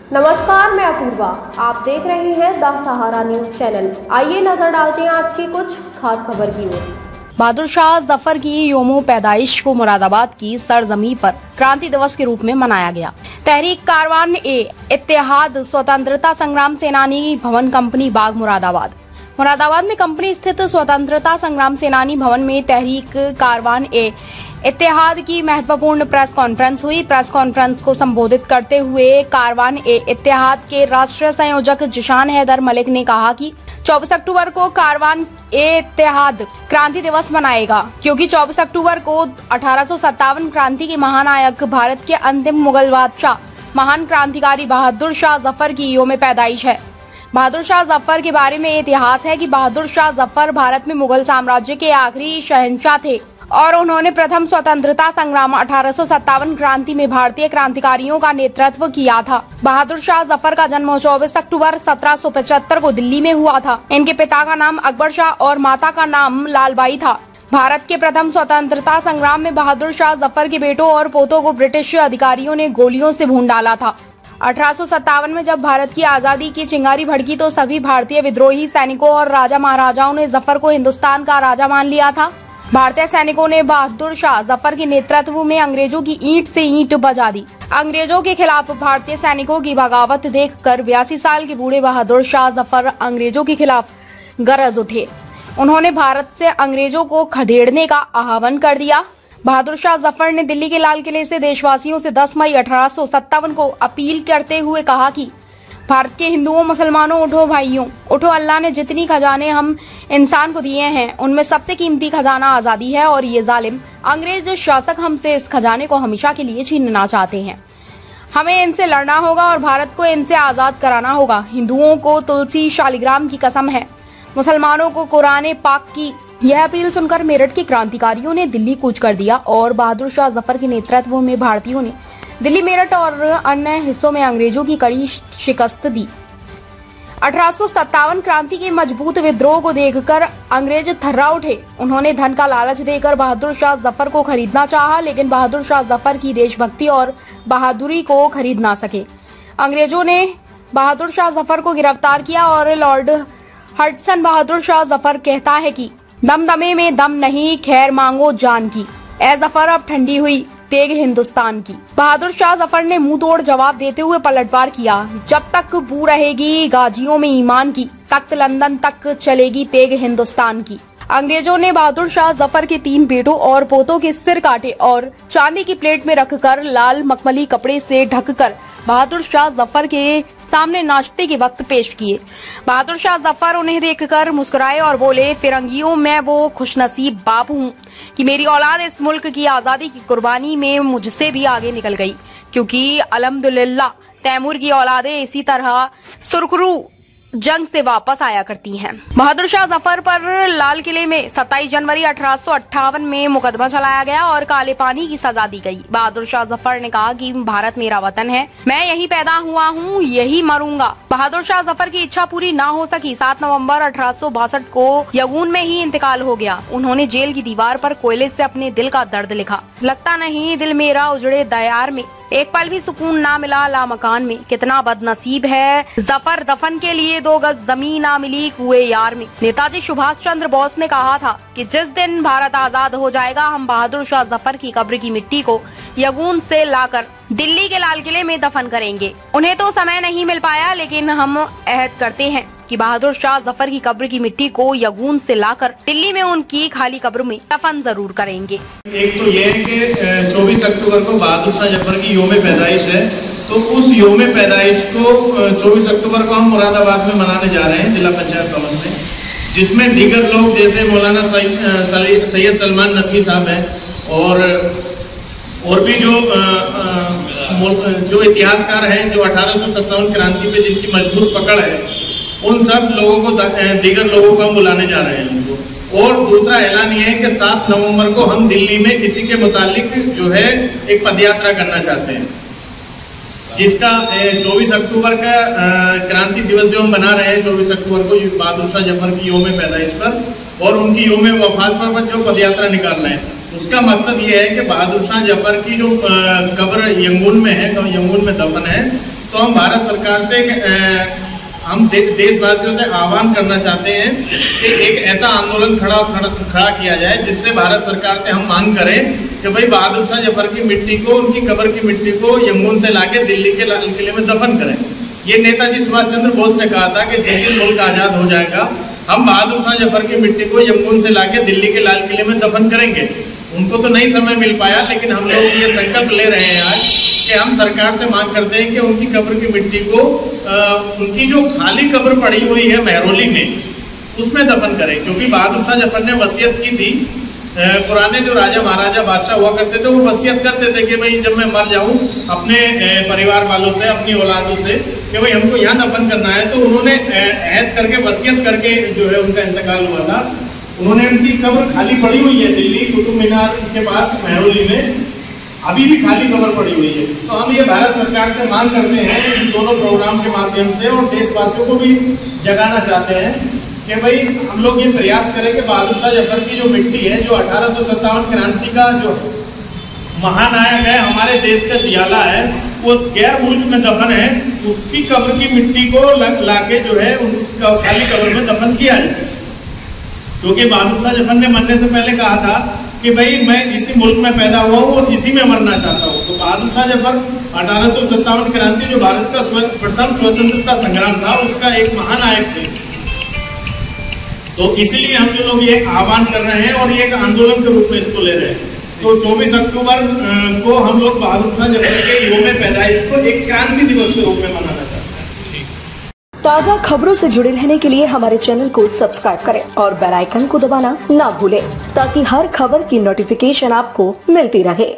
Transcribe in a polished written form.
नमस्कार, मैं अपूर्वा। आप देख रहे हैं द सहारा न्यूज चैनल। आइए नजर डालते हैं आज की कुछ खास खबर की ओर। बहादुर शाह जफर की यौम पैदाइश को मुरादाबाद की सरजमी पर क्रांति दिवस के रूप में मनाया गया। तहरीक कारवान ए इत्तेहाद स्वतंत्रता संग्राम सेनानी भवन कंपनी बाग मुरादाबाद में कंपनी स्थित स्वतंत्रता संग्राम सेनानी भवन में तहरीक कारवान ए इत्तेहाद की महत्वपूर्ण प्रेस कॉन्फ्रेंस हुई। प्रेस कॉन्फ्रेंस को संबोधित करते हुए कारवान ए इत्तेहाद के राष्ट्रीय संयोजक जिशान हैदर मलिक ने कहा कि 24 अक्टूबर को कारवान ए इत्तेहाद क्रांति दिवस मनाएगा, क्योंकि 24 अक्टूबर को 1857 क्रांति के महानायक भारत के अंतिम मुगल बादशाह महान क्रांतिकारी बहादुर शाह जफर की यौम पैदाइश है। बहादुर शाह जफर के बारे में इतिहास है कि बहादुर शाह जफर भारत में मुगल साम्राज्य के आखिरी शहंशाह थे और उन्होंने प्रथम स्वतंत्रता संग्राम 1857 क्रांति में भारतीय क्रांतिकारियों का नेतृत्व किया था। बहादुर शाह जफर का जन्म 24 अक्टूबर 1775 को दिल्ली में हुआ था। इनके पिता का नाम अकबर शाह और माता का नाम लालबाई था। भारत के प्रथम स्वतंत्रता संग्राम में बहादुर शाह जफर के बेटों और पोतों को ब्रिटिश अधिकारियों ने गोलियों से भून डाला था। 1857 में जब भारत की आजादी की चिंगारी भड़की तो सभी भारतीय विद्रोही सैनिकों और राजा महाराजाओं ने जफर को हिंदुस्तान का राजा मान लिया था। भारतीय सैनिकों ने बहादुर शाह जफर के नेतृत्व में अंग्रेजों की ईंट से ईंट बजा दी। अंग्रेजों के खिलाफ भारतीय सैनिकों की बगावत देखकर 82 साल के बूढ़े बहादुर शाह जफर अंग्रेजों के खिलाफ गरज उठे। उन्होंने भारत से अंग्रेजों को खदेड़ने का आह्वान कर दिया। बहादुर शाह जफर ने दिल्ली के लाल किले से देशवासियों से 10 मई 1857 को अपील करते हुए कहा कि भारत के हिंदुओं मुसलमानों, उठो भाइयों, उठो। अल्लाह ने जितनी खजाने हम इंसान को दिए हैं उनमें सबसे कीमती खजाना आजादी है और ये जालिम अंग्रेज शासक हमसे इस खजाने को हमेशा के लिए छीनना चाहते हैं। हमें इनसे लड़ना होगा और भारत को इनसे आजाद कराना होगा। हिंदुओं को तुलसी शालिग्राम की कसम है, मुसलमानों को कुरान पाक की। यह अपील सुनकर मेरठ के क्रांतिकारियों ने दिल्ली कूच कर दिया और बहादुर शाह जफर के नेतृत्व में भारतीयों ने दिल्ली, मेरठ और अन्य हिस्सों में अंग्रेजों की कड़ी शिकस्त दी। 1857 क्रांति के मजबूत विद्रोह को देखकर अंग्रेज थर्रा उठे। उन्होंने धन का लालच देकर बहादुर शाह जफर को खरीदना चाहा, लेकिन बहादुर शाह जफर की देशभक्ति और बहादुरी को खरीद ना सके। अंग्रेजों ने बहादुर शाह जफर को गिरफ्तार किया और लॉर्ड हडसन बहादुर शाह जफर कहता है कि दमदमे में दम नहीं, खैर मांगो जान की। ए जफर अब ठंडी हुई तेग हिंदुस्तान की। बहादुर शाह जफर ने मुंह तोड़ जवाब देते हुए पलटवार किया। जब तक बू रहेगी गाजियों में ईमान की, तख्त लंदन तक चलेगी तेग हिंदुस्तान की। अंग्रेजों ने बहादुर शाह जफर के 3 बेटों और पोतों के सिर काटे और चांदी की प्लेट में रखकर लाल मखमली कपड़े से ढककर बहादुर शाह जफर के सामने नाश्ते के वक्त पेश किए। बहादुर शाह जफर उन्हें देखकर मुस्कुराए और बोले, फिरंगियों मैं वो खुशनसीब बाप हूँ कि मेरी औलाद इस मुल्क की आजादी की कुर्बानी में मुझसे भी आगे निकल गई, क्योंकि अल्हम्दुलिल्लाह तैमूर की औलादें इसी तरह सुरखरू जंग से वापस आया करती हैं। बहादुर शाह जफर पर लाल किले में 27 जनवरी 1858 में मुकदमा चलाया गया और काले पानी की सजा दी गई। बहादुर शाह जफर ने कहा कि भारत मेरा वतन है, मैं यही पैदा हुआ हूँ, यही मरूंगा। बहादुर शाह जफर की इच्छा पूरी ना हो सकी। 7 नवंबर 1862 को यगून में ही इंतकाल हो गया। उन्होंने जेल की दीवार पर कोयले से अपने दिल का दर्द लिखा। लगता नहीं दिल मेरा उजड़े दयार में, एक पल भी सुकून ना मिला ला मकान में। कितना बदनसीब है जफर, दफन के लिए 2 गज जमीन ना मिली कुए यार में। नेताजी सुभाष चंद्र बोस ने कहा था कि जिस दिन भारत आजाद हो जाएगा हम बहादुर शाह जफर की कब्र की मिट्टी को यगून से लाकर दिल्ली के लाल किले में दफन करेंगे। उन्हें तो समय नहीं मिल पाया, लेकिन हम अहद करते हैं कि बहादुर शाह जफर की कब्र की मिट्टी को यगून से लाकर दिल्ली में उनकी खाली कब्र में दफन जरूर करेंगे। एक तो ये है कि 24 अक्टूबर को बहादुर शाह जफर की यौम पैदाइश है, तो उस यौम पैदाइश को 24 अक्टूबर को हम मुरादाबाद में मनाने जा रहे हैं जिला पंचायत भवन में, जिसमें दीगर लोग जैसे मौलाना सैयद सलमान नकवी साहब हैं और भी जो इतिहासकार हैं, जो 1857 क्रांति पे जिनकी मजबूत पकड़ है, उन सब लोगों को, दीगर लोगों को हम बुलाने जा रहे हैं उनको। और दूसरा ऐलान ये है कि 7 नवंबर को हम दिल्ली में इसी के मुतालिक जो है एक पदयात्रा करना चाहते हैं, जिसका 24 अक्टूबर का क्रांति दिवस जो हम मना रहे हैं 24 अक्टूबर को बहादुर शाह जफर की यौम पैदाइश पर और उनकी यौम वफात पर जो पदयात्रा निकाल रहे हैं, उसका मकसद ये है कि बहादुर शाह जफर की जो कब्र यंगून में है, यंगून में दफन है, तो तो हम भारत सरकार से हम देशवासियों से आह्वान करना चाहते हैं कि एक ऐसा आंदोलन खड़ा किया जाए जिससे भारत सरकार से हम मांग करें कि भाई बहादुर शाह जफर की मिट्टी को, उनकी कब्र की मिट्टी को यंगून से लाके दिल्ली के लाल किले में दफन करें। ये नेताजी सुभाष चंद्र बोस ने कहा था कि जिस दिन मुल्क आजाद हो जाएगा हम बहादुर शाह जफर की मिट्टी को यंगून से लाके दिल्ली के लाल किले में दफन करेंगे। उनको तो नहीं समय मिल पाया, लेकिन हम लोग ये संकल्प ले रहे हैं आज कि हम सरकार से मांग करते हैं कि उनकी कब्र की मिट्टी को उनकी जो खाली कब्र पड़ी हुई है महरौली में उसमें दफन करें, क्योंकि बहादुर शाह जफर ने वसीयत की थी। पुराने जो राजा महाराजा बादशाह हुआ करते थे वो वसीयत करते थे कि भाई जब मैं मर जाऊं अपने परिवार वालों से, अपनी औलादों से कि भाई हमको यहाँ दफन करना है, तो उन्होंने ऐद करके वसीयत करके जो है उनका इंतकाल हुआ था। उन्होंने उनकी कब्र खाली पड़ी हुई है दिल्ली कुतुब मीनार के पास महरौली में, अभी भी खाली कब्र पड़ी हुई है। तो हम ये भारत सरकार से मांग करते हैं इन दोनों प्रोग्राम के माध्यम से और देशवासियों को भी जगाना चाहते हैं कि भाई हम लोग ये प्रयास करें कि बहादुर शाह जफर की जो मिट्टी है, जो 1857 क्रांति का जो महानायक है, हमारे देश का जियाला है, वो गैर मुल्क में दफन है, उसकी कब्र की मिट्टी को लाके जो है उसका खाली कब्र में दफन किया जाए। क्योंकि बहादुर शाह जफर ने मरने से पहले कहा था कि भाई मैं इसी मुल्क में पैदा हुआ हूँ और इसी में मरना चाहता हूँ। तो बहादुर शाह जफर 1857 क्रांति जो भारत का प्रथम स्वतंत्रता संग्राम था उसका एक महानायक थे। तो इसलिए हम जो लोग ये आह्वान कर रहे हैं और ये एक आंदोलन के रूप में इसको ले रहे हैं। तो 24 अक्टूबर को हम लोग बहादुर शाह जफर के यौम पैदाइश को एक क्रांति दिवस के रूप में मनाना चाहते हैं। ताज़ा खबरों से जुड़े रहने के लिए हमारे चैनल को सब्सक्राइब करें और बेल आइकन को दबाना ना भूलें ताकि हर खबर की नोटिफिकेशन आपको मिलती रहे।